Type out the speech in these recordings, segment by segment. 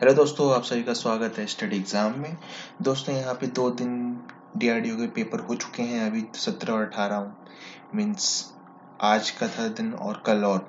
Hello दोस्तों, आप सभी का स्वागत है स्टडी एग्जाम में। दोस्तों यहाँ पे 2 दिन डीआरडीओ के पेपर हो चुके हैं, अभी 17 और 18 मीन्स आज का था दिन और कल, और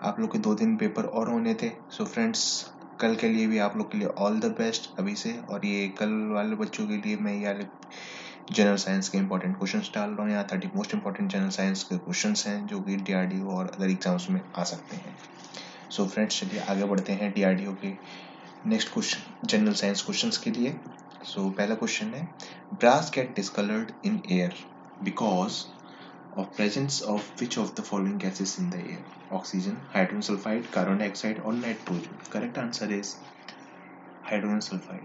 आप लोग के 2 दिन पेपर और होने थे। सो फ्रेंड्स, कल के लिए भी आप लोग के लिए ऑल द बेस्ट अभी से। और ये कल वाले बच्चों के लिए मैं यार जनरल साइंस के इंपॉर्टेंट क्वेश्चन डाल रहा हूँ। यहाँ 30 मोस्ट इंपॉर्टेंट जनरल साइंस के क्वेश्चन हैं जो कि डीआरडीओ और अदर एग्जाम्स में आ सकते हैं। सो फ्रेंड्स, चलिए आगे बढ़ते हैं डीआरडीओ के next question, general science questions के लिए। सो पहला क्वेश्चन है, brass get discoloured in air because of presence of which of the following gases in the air? Oxygen, hydrogen sulphide, carbon dioxide और nitrogen. Correct answer is hydrogen sulphide.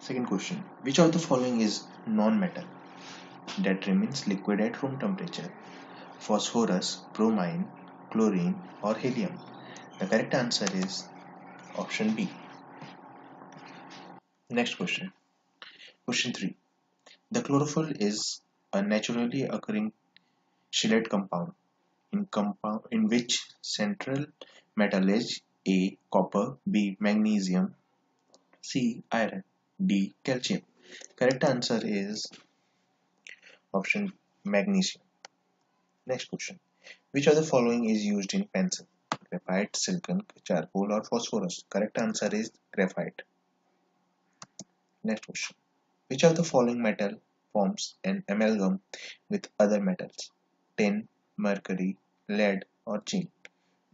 Second question, which of the following is non-metal that remains liquid at room temperature? Phosphorus, bromine, chlorine or helium? The correct answer is option B. Next question. Question 3. The chlorophyll is a naturally occurring chelate compound in which central metal is A. Copper, B. Magnesium, C. Iron, D. Calcium. Correct answer is option magnesium. Next question. Which of the following is used in pencil? Graphite, silicon, charcoal or phosphorus? Correct answer is graphite. Next question. Which of the following metal forms an amalgam with other metals? Tin, mercury, lead or zinc?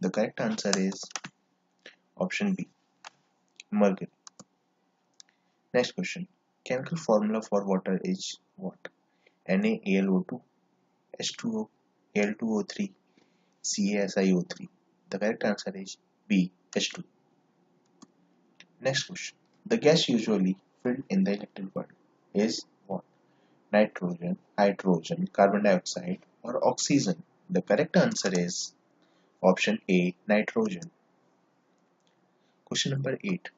The correct answer is option B, mercury. Next question. Chemical formula for water is what? NaAlO2, H2O, Al2O3, CaSiO3. The correct answer is B, H2. Next question. The gas usually filled in the electric bulb is what? Nitrogen, hydrogen, carbon dioxide or oxygen? The correct answer is option A, nitrogen. Question number 8.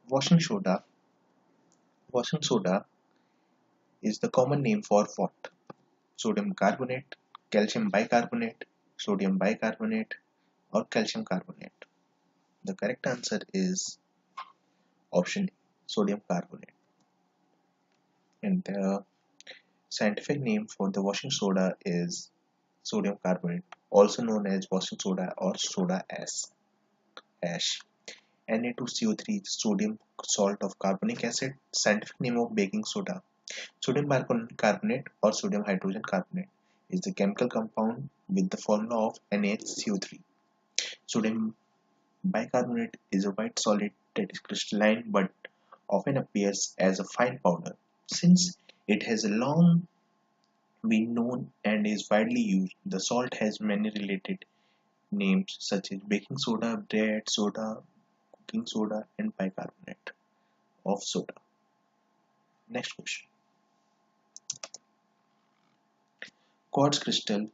Washing soda. Washing soda is the common name for what? Sodium carbonate, calcium bicarbonate, sodium bicarbonate or calcium carbonate? The correct answer is option A, sodium carbonate. And the scientific name for the washing soda is sodium carbonate, also known as washing soda or soda ash. Na2CO3 is sodium salt of carbonic acid. Scientific name of baking soda, sodium bicarbonate or sodium hydrogen carbonate, is the chemical compound with the formula of NaCO3. Sodium bicarbonate is a white solid that is crystalline but often appears as a fine powder. Since it has long been known and is widely used, the salt has many related names such as baking soda, bread soda, cooking soda, and bicarbonate of soda. Next question. Quartz crystal,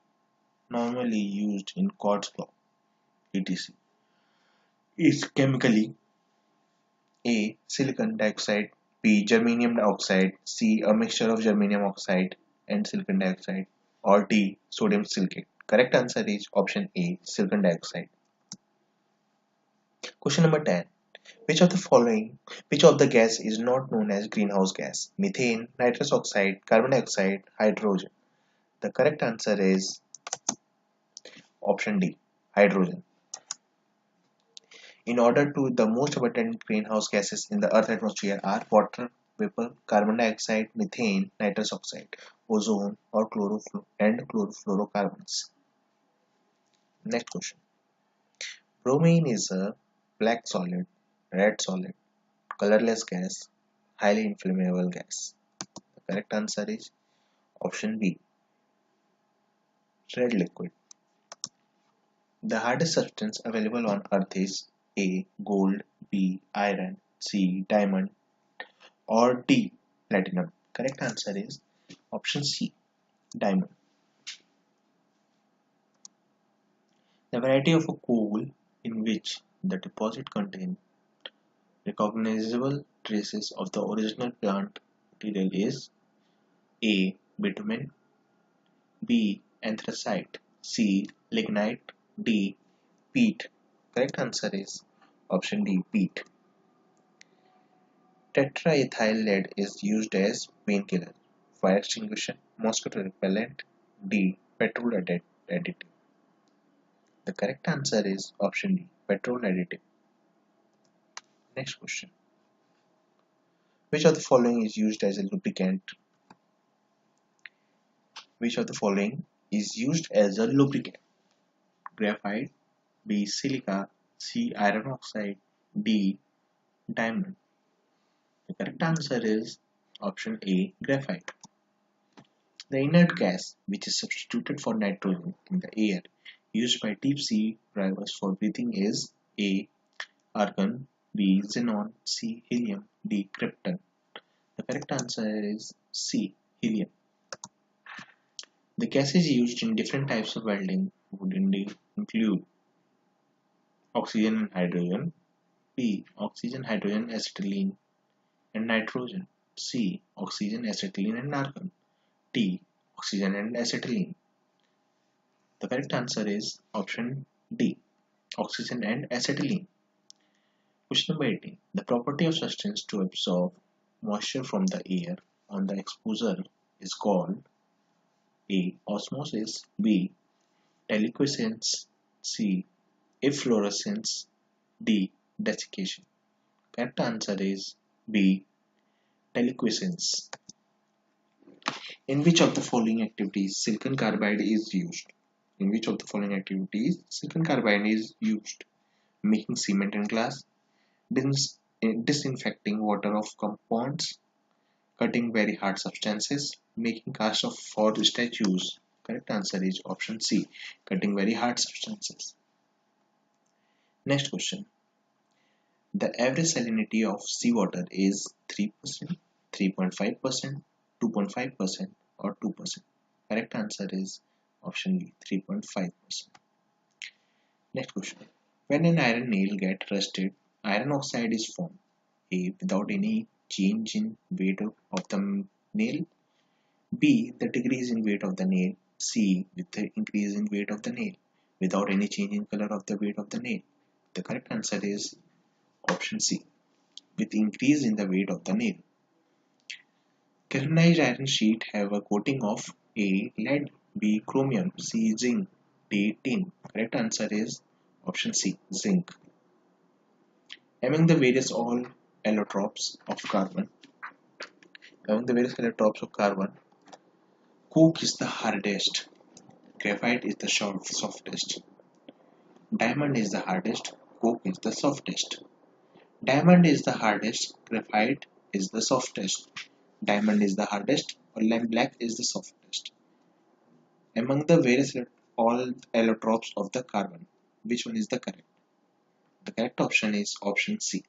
normally used in quartz clock, etc., is chemically A. Silicon dioxide, B. Germanium dioxide, C. A mixture of germanium oxide and silicon dioxide, or D. Sodium silicate. Correct answer is option A. Silicon dioxide. Question number 10. Which of the gas is not known as greenhouse gas? Methane, nitrous oxide, carbon dioxide, hydrogen. The correct answer is option D, hydrogen. In order to, the most abundant greenhouse gases in the Earth's atmosphere are water vapor, carbon dioxide, methane, nitrous oxide, ozone, or chlorofluorocarbons. Next question. Bromine is a black solid, red solid, colorless gas, highly inflammable gas. The correct answer is option B, red liquid. The hardest substance available on Earth is A. Gold, B. Iron, C. Diamond, or D. Platinum. Correct answer is option C. Diamond. The variety of a coal in which the deposit contains recognizable traces of the original plant material is A. Bitumen, B. Anthracite, C. Lignite, D. Peat. Correct answer is Option D, peat. Tetraethyl lead is used as painkiller, fire extinguisher, mosquito repellent. D, petrol additive. The correct answer is option D, petrol additive. Next question. Which of the following is used as a lubricant? Which of the following is used as a lubricant? Graphite, B, silica, C, iron oxide, D, diamond. The correct answer is option A, graphite. The inert gas which is substituted for nitrogen in the air used by deep sea divers for breathing is A, argon, B, xenon, C, helium, D, krypton. The correct answer is C, helium. The gases used in different types of welding would include oxygen and hydrogen, B, oxygen, hydrogen, acetylene, and nitrogen, C, oxygen, acetylene, and argon, D, oxygen and acetylene. The correct answer is option D, oxygen and acetylene. Question number 18. The property of substance to absorb moisture from the air on the exposure is called A, osmosis, B, deliquescence, C, efflorescence, D, desiccation. Correct answer is B, deliquescence. In which of the following activities silicon carbide is used? In which of the following activities silicon carbide is used? Making cement and glass, disinfecting water of compounds, cutting very hard substances, making cast of for statues. Correct answer is option C, cutting very hard substances. Next question. The average salinity of seawater is 3%, 3.5%, 2.5%, or 2%. Correct answer is option B, 3.5%. Next question. When an iron nail gets rusted, iron oxide is formed. A, without any change in weight of the nail. B, the decrease in weight of the nail. C, with the increase in weight of the nail without any change in color of the weight of the nail. The correct answer is option C, with increase in the weight of the nail. Galvanized iron sheet have a coating of A, lead, B, chromium, C, zinc, D, tin. Correct answer is option C, zinc. Among the various allotropes of carbon, coke is the hardest, graphite is the softest, diamond is the hardest, coke is the softest. Diamond is the hardest, graphite is the softest. Diamond is the hardest, or black is the softest. Among the various allotropes of the carbon, which one is the correct? The correct option is option C.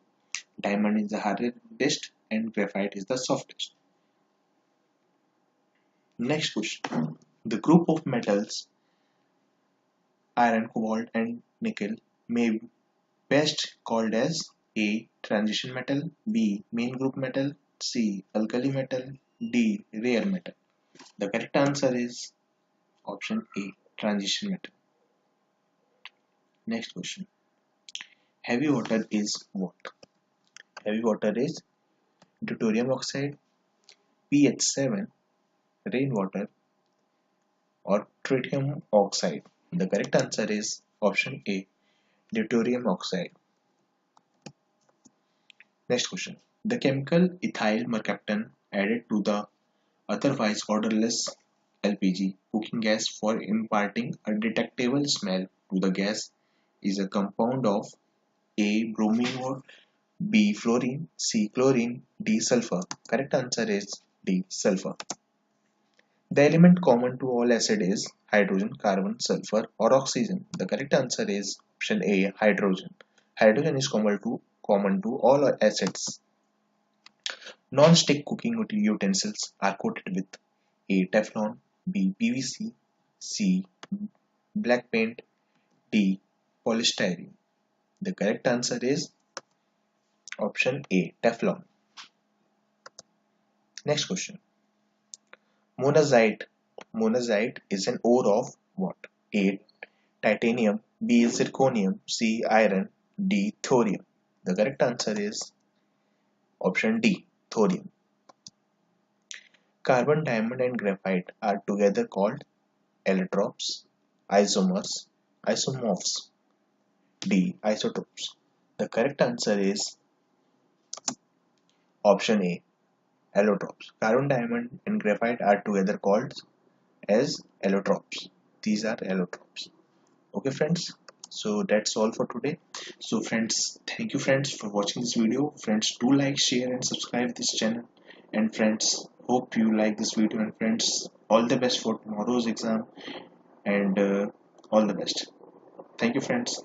Diamond is the hardest and graphite is the softest. Next question. The group of metals iron, cobalt, and nickel may be best called as A, transition metal, B, main group metal, C, alkali metal, D, rare metal. The correct answer is option A, transition metal. Next question. Heavy water is what? Heavy water is deuterium oxide, pH 7, rainwater, or tritium oxide. The correct answer is option A, deuterium oxide. Next question. The chemical ethyl mercaptan added to the otherwise odorless LPG cooking gas for imparting a detectable smell to the gas is a compound of A, bromine, B, fluorine, C, chlorine, D, sulfur. Correct answer is D, sulfur. The element common to all acid is hydrogen, carbon, sulfur, or oxygen. The correct answer is option A, hydrogen. Hydrogen is common to all acids. Non-stick cooking utensils are coated with A, Teflon, B, PVC, C, black paint, D, polystyrene. The correct answer is option A, Teflon. Next question. Monazite. Monazite is an ore of what? A, titanium, B, zirconium, C, iron, D, thorium. The correct answer is option D, thorium. Carbon, diamond, and graphite are together called allotropes, isomers, isomorphs. D, isotopes. The correct answer is option A, allotropes. Carbon, diamond, and graphite are together called as allotropes. These are allotropes. Okay, friends. So that's all for today. So friends, thank you friends for watching this video. Friends, do like, share, and subscribe this channel. And friends, hope you like this video. And friends, all the best for tomorrow's exam. And all the best. Thank you, friends.